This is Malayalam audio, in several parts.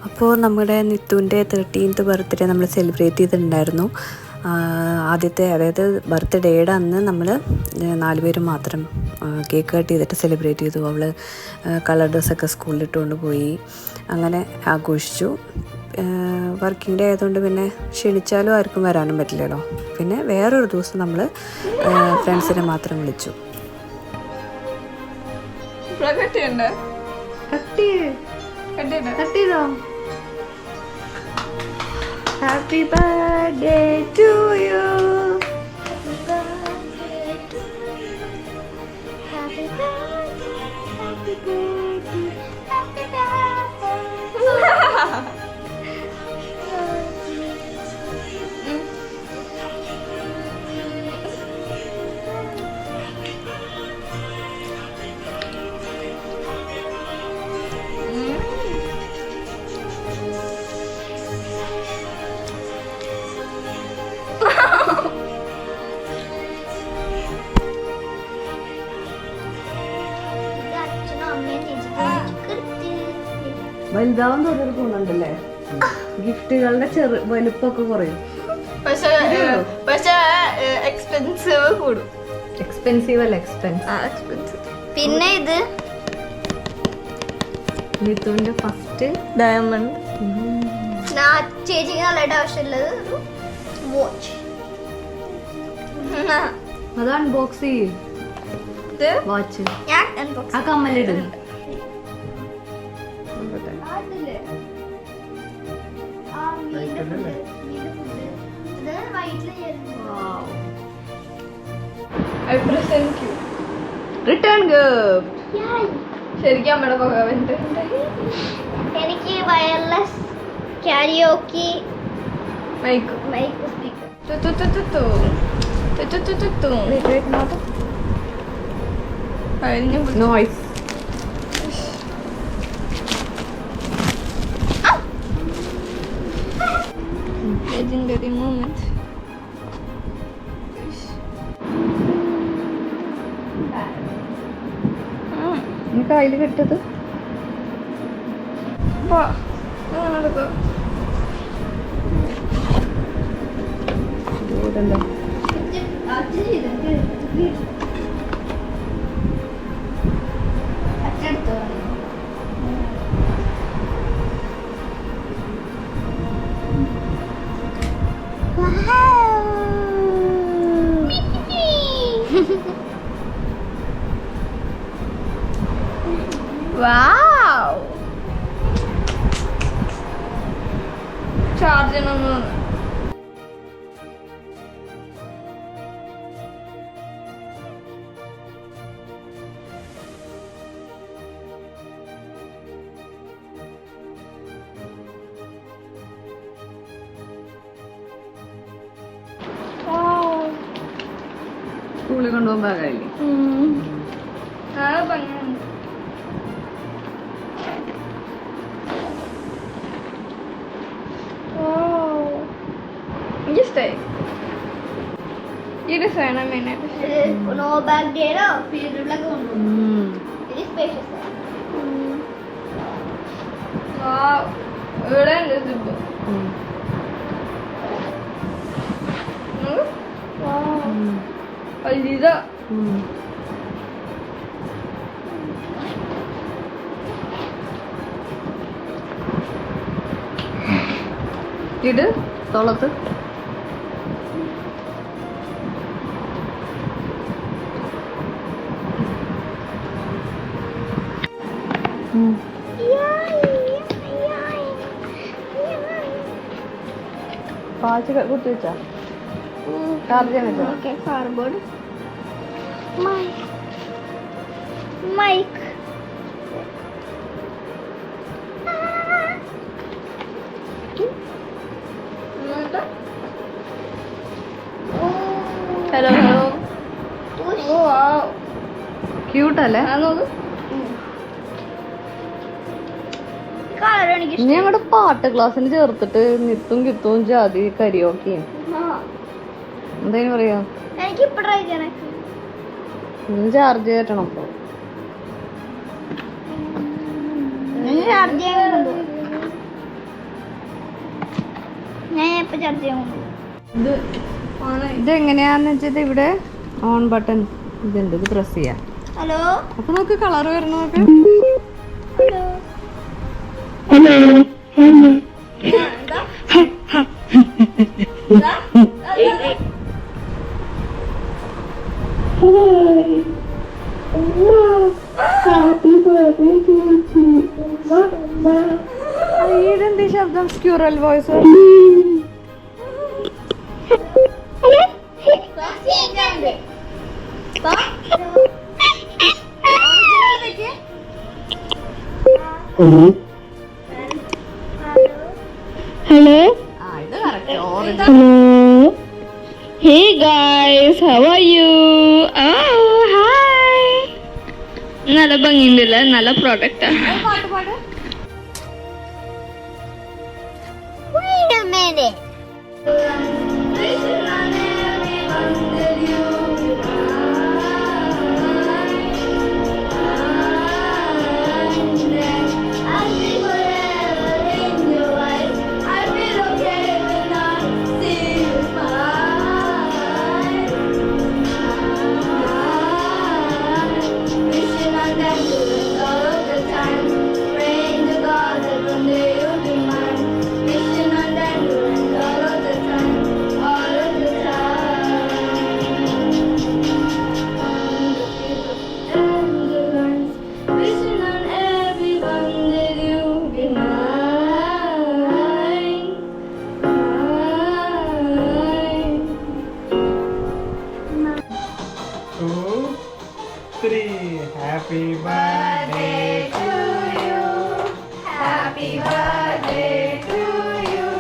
അപ്പോൾ നമ്മുടെ നിത്തുവിൻ്റെ 13th ബർത്ത്ഡേ നമ്മൾ സെലിബ്രേറ്റ് ചെയ്തിട്ടുണ്ടായിരുന്നു. ആദ്യത്തെ, അതായത് ബർത്ത്ഡേയുടെ അന്ന് നമ്മൾ 4 പേരും മാത്രം കേക്ക് കട്ട് ചെയ്തിട്ട് സെലിബ്രേറ്റ് ചെയ്തു. അവൾ കളർ ഡ്രസ്സൊക്കെ സ്കൂളിൽ ഇട്ടുകൊണ്ട് പോയി, അങ്ങനെ ആഘോഷിച്ചു. വർക്കിംഗ് ഡേ ആയതുകൊണ്ട് പിന്നെ ക്ഷണിച്ചാലും ആർക്കും വരാനും പറ്റില്ലല്ലോ. പിന്നെ വേറൊരു ദിവസം നമ്മൾ ഫ്രണ്ട്സിനെ മാത്രം വിളിച്ചു. Happy birthday to you. Happy birthday, happy birthday, happy birthday. വലുതാവാൻ തോന്നിയൊരു ഗുണമുണ്ടല്ലേ, ഗിഫ്റ്റുകളുടെ വലുപ്പൊക്കെ കുറയും. പക്ഷെ എക്സ്പെൻസീവ് കൂടും. എക്സ്പെൻസീവ് അല്ല, എക്സ്പെൻസീവ്. പിന്നെ ഇത് നിത്തുവിന്റെ ഫസ്റ്റ് ഡയമണ്ട്. ചേച്ചിക്ക് നല്ലതായിട്ട് ആവശ്യമുള്ളത് വാച്ച്. അത് അൺബോക്സ് ചെയ്യും. വാച്ച് ഞാൻ അൺബോക്സ് ആ കമ്മലിടുന്നു. Return gift. ശരിക്കും അമ്മയുടെ പകവന്റെ എനിക്ക് wireless karaoke mic speaker. Noise. Legendary moment. എനിക്ക് അതിൽ കിട്ടത് Wow! Charge no. സ്കൂളിൽ കൊണ്ടുപോകാൻ ബാഗായില്ലേ? No bag there, field like very spacious. Wow, where is it? Wow, Alida. ഇത് തോളത്ത് പാച്ച് കുത്തി വെച്ചാ ചാർജ് വെച്ചാ. Okay, cardboard. Mic. Hello. Oh wow. Cute അല്ലേ? ഇനി ഞങ്ങളുടെ പാട്ട് ക്ലാസ്സിന് ചേർത്തിട്ട് നിത്തും കിത്തും ജാതി കരിയോക്കിയും എന്തേലും പറയാ. എനിക്ക് ഇപ്പൊ ട്രൈ ചെയ്യണേ. ചാർജ് ചെയ്യണം. ചാർജ് ചെയ്യാൻ കൊണ്ടുപോകും. ഞാൻ എപ്പോൾ ചാർജ് ചെയ്യാൻ കൊണ്ടുപോകും. ഇത് എങ്ങനെയാന്ന് വെച്ചാൽ ഇവിടെ ഓൺ ബട്ടൺ ഇതുണ്ട്, ഇത് പ്രസ് ചെയ്യാം. ഹലോ അപ്പൊ നമുക്ക് കളർ വരുന്ന നോക്ക്. ഹലോ ഇതെന്ത് ശബ്ദം? Squirrel voice. ഹലോ ഇത് correct original. Hello Hey guys, how are you? Oh, hi. നല്ല ഭംഗിയുണ്ടല്ല, നല്ല പ്രോഡക്റ്റാ. പാട്ട് പാട്. Wait a minute. Happy birthday to you. Happy birthday to you.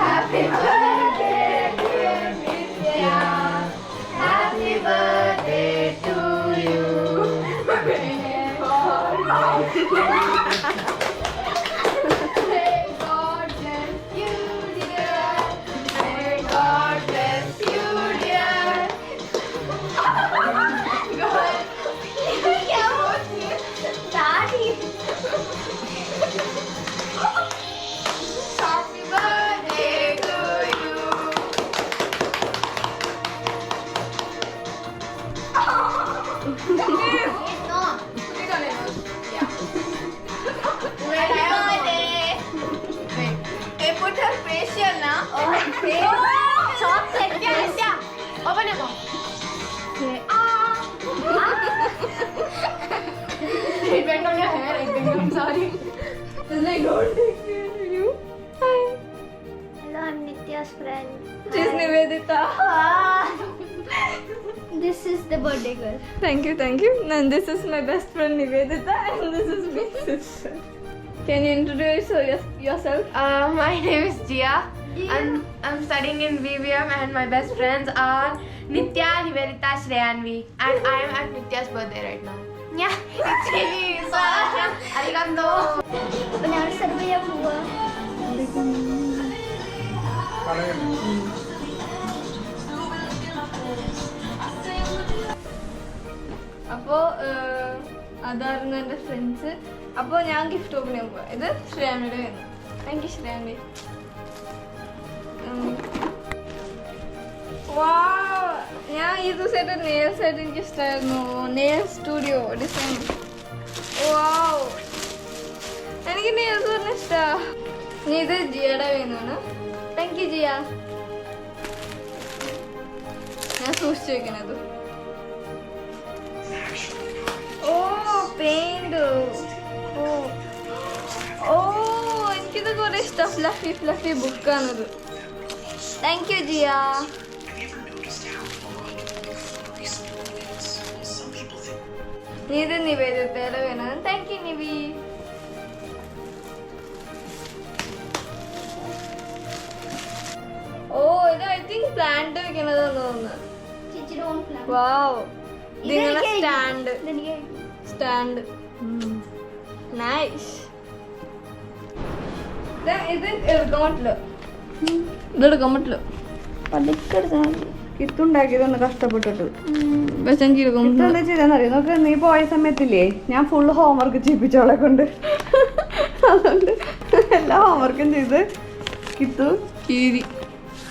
Happy birthday dear Nitya. Happy birthday to you. May God bless you, dear. May God bless you, dear. Happy birthday to you. They put her facial now. Chocolate. Yeah. Open it. It went on your hair, I think. I'm sorry. It's like, don't take care of you. Hi. Hello, I'm Nitya's friend. She's Nivedita. This is the birthday girl. Thank you. And this is my best friend Nivedita, and this is my sister. Can you introduce yourself? My name is Jia. I'm studying in VVM and my best friends are Nitya, Nivedita, Shreyanvi, and I am at Nitya's birthday right now. Yeah, it's really arigato. അപ്പോൾ ഞങ്ങൾ സെർവ് ചെയ്യാൻ പോവാ. അപ്പോൾ അതായിരുന്നു എൻ്റെ ഫ്രണ്ട്സ്. അപ്പോൾ ഞാൻ ഗിഫ്റ്റ് ഓപ്പൺ ചെയ്യാൻ പോവാം. ഇത് ശ്രേയാമിയുടെ വേണം. Thank you Shreyami. ഞാൻ ഈ ദിവസമായിട്ട് നെയിൽസ് ആയിട്ട് എനിക്ക് ഇഷ്ടമായിരുന്നു. Nail studio design. വാവ്, എനിക്ക് നെയിൽസ് പറഞ്ഞ ഇഷ്ടമാണ്. ഇനി ഇത് ജിയയുടെ വേണമെന്ന്. Thank you Jiya. ഞാൻ സൂക്ഷിച്ചു വെക്കണത്. ഓ പെയിന്റ്. ഓ എനിക്കിത് കുറെ ഇഷ്ടം. ഫ്ലഫി ബുക്കാണിത്. Thank you Jiya. നീ ഇത് നിവേദിതയുടെ വേണം. Thank U Nivi. ഓ ഇത് ഐ തിങ്ക് പ്ലാന്റ് വെക്കണതാന്ന് തോന്നുന്നു. ചേച്ചിയുടെ ഓൺ പ്ലാൻ. വാവ്, ഇതിങ്ങനെ സ്റ്റാൻഡ്. ഇതെനിക്ക് സ്റ്റാൻഡ് നൈസ്. ഇത് എടുക്കാൻ പറ്റില്ല. ഇതെടുക്കാൻ പറ്റില്ല. കിത്തുണ്ടാക്കിയതൊന്ന് കഷ്ടപ്പെട്ടിട്ട്. പക്ഷെ എനിക്ക് എന്താ ചെയ്തെന്നറിയോ? നോക്ക്, നീ പോയ സമയത്തില്ലേ ഞാൻ ഫുള്ള് ഹോംവർക്ക് ചെയ്യിപ്പിച്ചോളെ കൊണ്ട്. അതുകൊണ്ട് എല്ലാ ഹോംവർക്കും ചെയ്ത് കിട്ടു. കീരി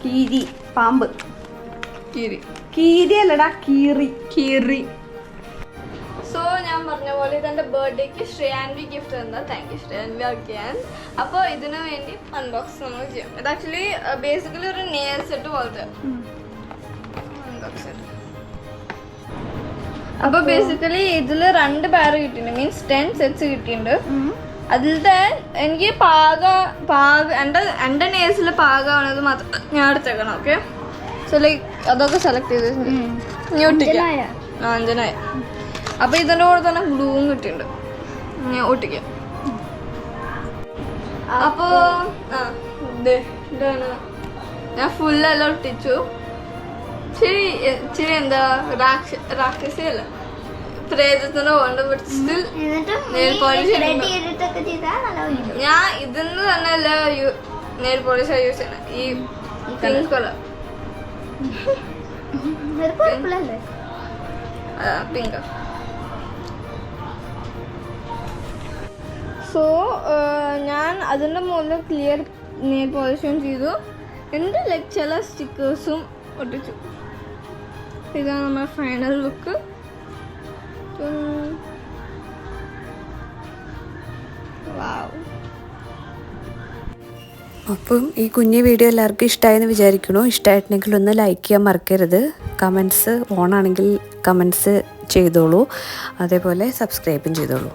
കീരി പാമ്പ്. കീരി കീരി അല്ലടാ കീറി. കീറി. സോ ഞാൻ പറഞ്ഞ പോലെ ഇതെൻ്റെ ബർത്ത്ഡേക്ക് ശ്രേയാൻവി ഗിഫ്റ്റ് തന്ന. Thank you Shreyanvi again. അപ്പോൾ ഇതിനു വേണ്ടി അൺബോക്സ് നമ്മൾ ചെയ്യാം. ഇത് ആക്ച്വലി ബേസിക്കലി ഒരു നെയിൽ സെറ്റ് പോലത്തെ അൺബോക്സ് സെറ്റ്. അപ്പോൾ ബേസിക്കലി ഇതിൽ 2 പെയർ കിട്ടിയിട്ടുണ്ട്, മീൻസ് 10 സെറ്റ്സ് കിട്ടിയിട്ടുണ്ട്. അതിലത്തെ എനിക്ക് എൻ്റെ നെയിൽസിൽ പാകമാണത് മാത്രം ഞാൻ എടുത്തേക്കണം. ഓക്കെ, സോ ലൈക്ക് അതൊക്കെ സെലക്ട് ചെയ്ത് ഞാൻ ഒട്ടിക്കാം. അഞ്ജനായ. അപ്പോൾ ഇതിൻ്റെ കൂടെ തന്നെ ഗ്ലൂവും കിട്ടിയിട്ടുണ്ട്, ഞാൻ ഒട്ടിക്കാം. അപ്പോൾ ഇതാണ് ഞാൻ ഫുള്ളെല്ലാം ഒട്ടിച്ചു. ഇച്ചിരി എന്താ രാക്ഷസിയല്ല, പ്രേതത്തിനോ കൊണ്ട് സ്റ്റിൽ നെയിൽ പോളിഷ്. ഞാൻ ഇതിന്ന് തന്നെ അല്ല നെയിൽ പോളിഷ് യൂസ് ചെയ്യണം. ഈ പിങ്ക് കളർ പിങ്ക്. സോ ഞാൻ അതിൻ്റെ മുകളിൽ ക്ലിയർ നെയിൽ പോളിഷും ചെയ്തു. എൻ്റെ ലൈക്ക് ചില സ്റ്റിക്കേഴ്സും ഒട്ടിച്ചു. ഇതാണ് നമ്മുടെ ഫൈനൽ ലുക്ക്. അപ്പം ഈ കുഞ്ഞു വീഡിയോ എല്ലാവർക്കും ഇഷ്ടമായെന്ന് വിചാരിക്കണു. ഇഷ്ടമായിട്ടുണ്ടെങ്കിൽ ഒന്ന് ലൈക്ക് ചെയ്യാൻ മറക്കരുത്. കമൻസ് ഓണാണെങ്കിൽ കമൻസ് ചെയ്തോളൂ. അതേപോലെ സബ്സ്ക്രൈബും ചെയ്തോളൂ.